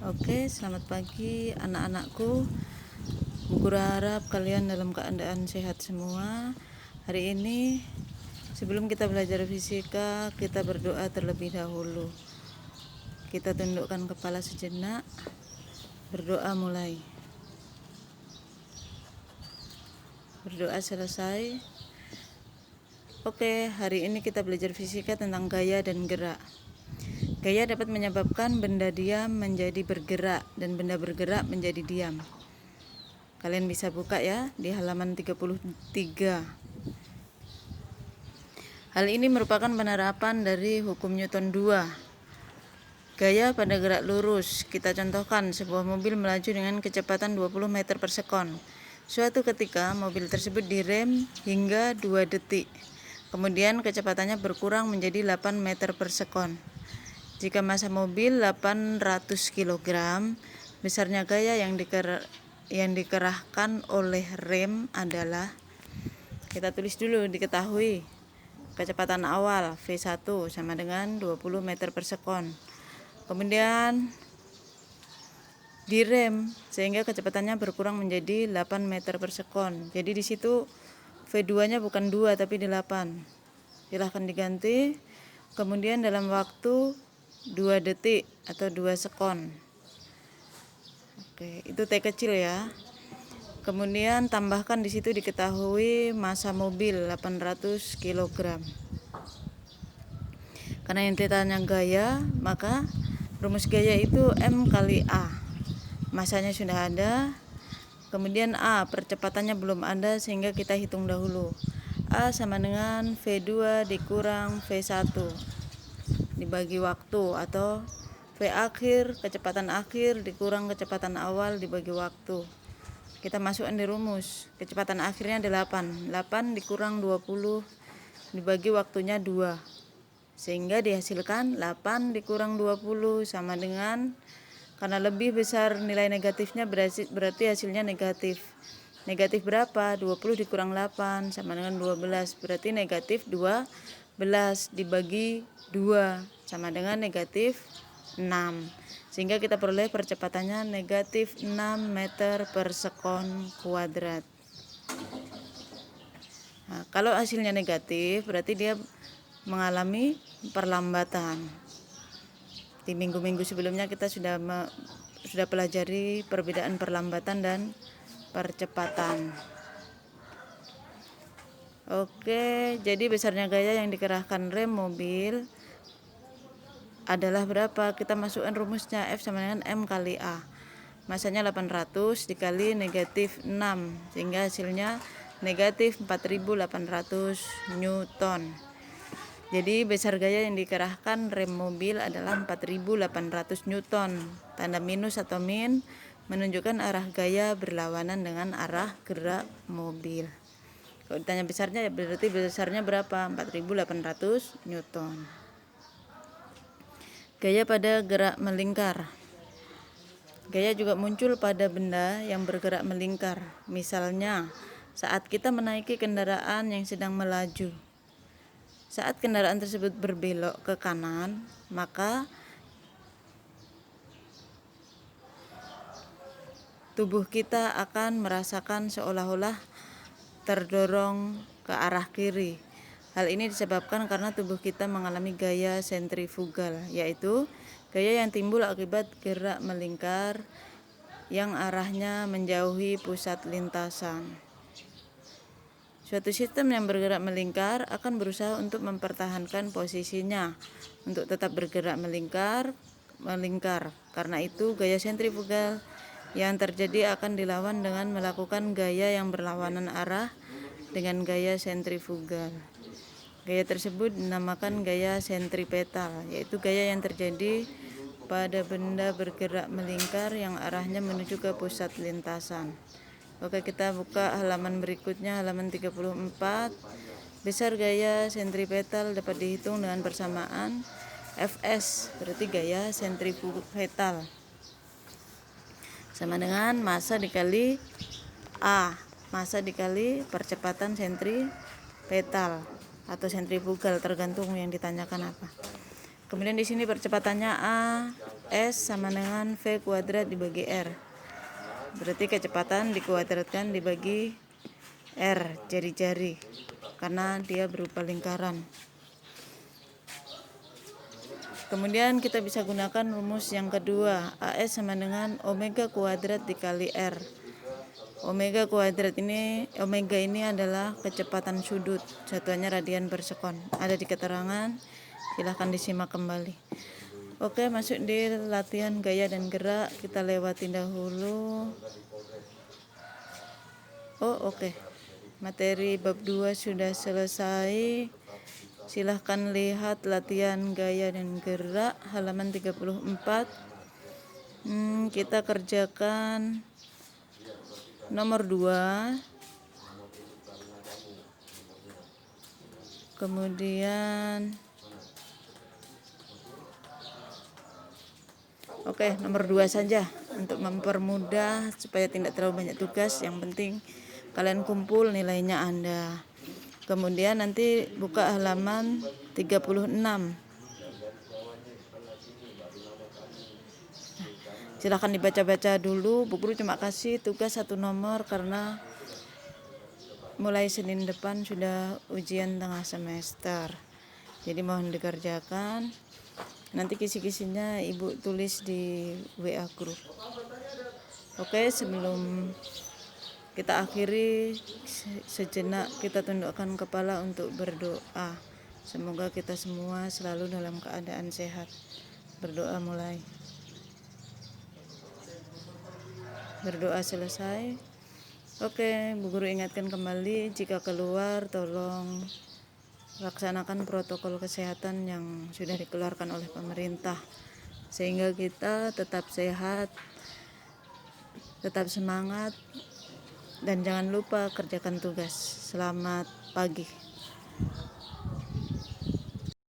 Oke, selamat pagi anak-anakku. Bu Guru harap kalian dalam keadaan sehat semua. Hari ini sebelum kita belajar fisika, kita berdoa terlebih dahulu. Kita tundukkan kepala sejenak. Berdoa mulai. Berdoa selesai. Oke, hari ini kita belajar fisika tentang gaya dan gerak. Gaya dapat menyebabkan benda diam menjadi bergerak dan benda bergerak menjadi diam. Kalian bisa buka ya di halaman 33. Hal ini merupakan penerapan dari hukum Newton 2. Gaya pada gerak lurus. Kita contohkan sebuah mobil melaju dengan kecepatan 20 meter per sekon. Suatu ketika mobil tersebut direm hingga 2 detik. Kemudian kecepatannya berkurang menjadi 8 meter per sekon. Jika massa mobil 800 kg, besarnya gaya yang dikerahkan oleh rem adalah, kita tulis dulu, diketahui kecepatan awal V1 sama dengan 20 meter per sekon. Kemudian direm sehingga kecepatannya berkurang menjadi 8 meter per sekon. Jadi di situ V2-nya bukan 2 tapi 8. Silahkan diganti. Kemudian dalam waktu 2 detik atau 2 sekon. Oke, itu T kecil ya. Kemudian tambahkan di situ diketahui massa mobil 800 kg. Karena yang ditanya gaya, maka rumus gaya itu M kali A. Massanya sudah ada. Kemudian A, percepatannya belum ada sehingga kita hitung dahulu. A sama dengan V2 dikurang V1 dibagi waktu, atau V akhir, kecepatan akhir dikurang kecepatan awal dibagi waktu. Kita masukkan di rumus. Kecepatan akhirnya 8. 8 dikurang 20 dibagi waktunya 2. Sehingga dihasilkan 8 dikurang 20 sama dengan, karena lebih besar nilai negatifnya berarti hasilnya negatif. Negatif berapa? 20 dikurang 8 sama dengan 12. Berarti negatif 12 dibagi 2 sama dengan negatif 6. Sehingga kita peroleh percepatannya negatif 6 meter per sekon kuadrat. Nah, kalau hasilnya negatif berarti dia mengalami perlambatan. Di minggu-minggu sebelumnya kita sudah pelajari perbedaan perlambatan dan percepatan. Oke, jadi besarnya gaya yang dikerahkan rem mobil adalah berapa? Kita masukkan rumusnya, F sama dengan M kali A. Masanya 800 dikali negatif 6, sehingga hasilnya negatif 4800 Newton. Jadi besar gaya yang dikerahkan rem mobil adalah 4800 Newton. Tanda minus atau min menunjukkan arah gaya berlawanan dengan arah gerak mobil. Kalau ditanya besarnya, berarti besarnya berapa? 4800 Newton. Gaya pada gerak melingkar. Gaya juga muncul pada benda yang bergerak melingkar. Misalnya, saat kita menaiki kendaraan yang sedang melaju. Saat kendaraan tersebut berbelok ke kanan, maka tubuh kita akan merasakan seolah-olah terdorong ke arah kiri. Hal ini disebabkan karena tubuh kita mengalami gaya sentrifugal, yaitu gaya yang timbul akibat gerak melingkar yang arahnya menjauhi pusat lintasan. Suatu sistem yang bergerak melingkar akan berusaha untuk mempertahankan posisinya untuk tetap bergerak melingkar. Karena itu gaya sentrifugal yang terjadi akan dilawan dengan melakukan gaya yang berlawanan arah dengan gaya sentrifugal. Gaya tersebut dinamakan gaya sentripetal, yaitu gaya yang terjadi pada benda bergerak melingkar yang arahnya menuju ke pusat lintasan. Oke, kita buka halaman berikutnya, halaman 34. Besar gaya sentripetal dapat dihitung dengan persamaan Fs, berarti gaya sentrifugal, sama dengan massa dikali A, massa dikali percepatan sentripetal atau sentrifugal, tergantung yang ditanyakan apa. Kemudian di sini percepatannya A S sama dengan V kuadrat dibagi R. Berarti kecepatan dikuadratkan dibagi R, jari-jari, karena dia berupa lingkaran. Kemudian kita bisa gunakan rumus yang kedua, AS sama dengan omega kuadrat dikali R. Omega kuadrat ini, omega ini adalah kecepatan sudut, satuannya radian per sekon. Ada di keterangan, silahkan disimak kembali. Oke, masuk di latihan gaya dan gerak, kita lewatin dahulu. Oke. Materi bab 2 sudah selesai. Silahkan lihat latihan gaya dan gerak halaman 34. Kita kerjakan nomor 2. Kemudian nomor 2 saja untuk mempermudah supaya tidak terlalu banyak tugas. Yang penting kalian kumpul nilainya Anda. Kemudian nanti buka halaman 36. Silahkan dibaca-baca dulu. Bu Guru cuma kasih tugas 1 nomor karena mulai Senin depan sudah ujian tengah semester. Jadi mohon dikerjakan. Nanti kisi-kisinya Ibu tulis di WA grup. Oke, sebelum kita akhiri, sejenak kita tundukkan kepala untuk berdoa. Semoga kita semua selalu dalam keadaan sehat. Berdoa mulai. Berdoa selesai. Oke, Bu Guru ingatkan kembali, jika keluar tolong laksanakan protokol kesehatan yang sudah dikeluarkan oleh pemerintah, sehingga kita tetap sehat, tetap semangat, dan jangan lupa kerjakan tugas. Selamat pagi.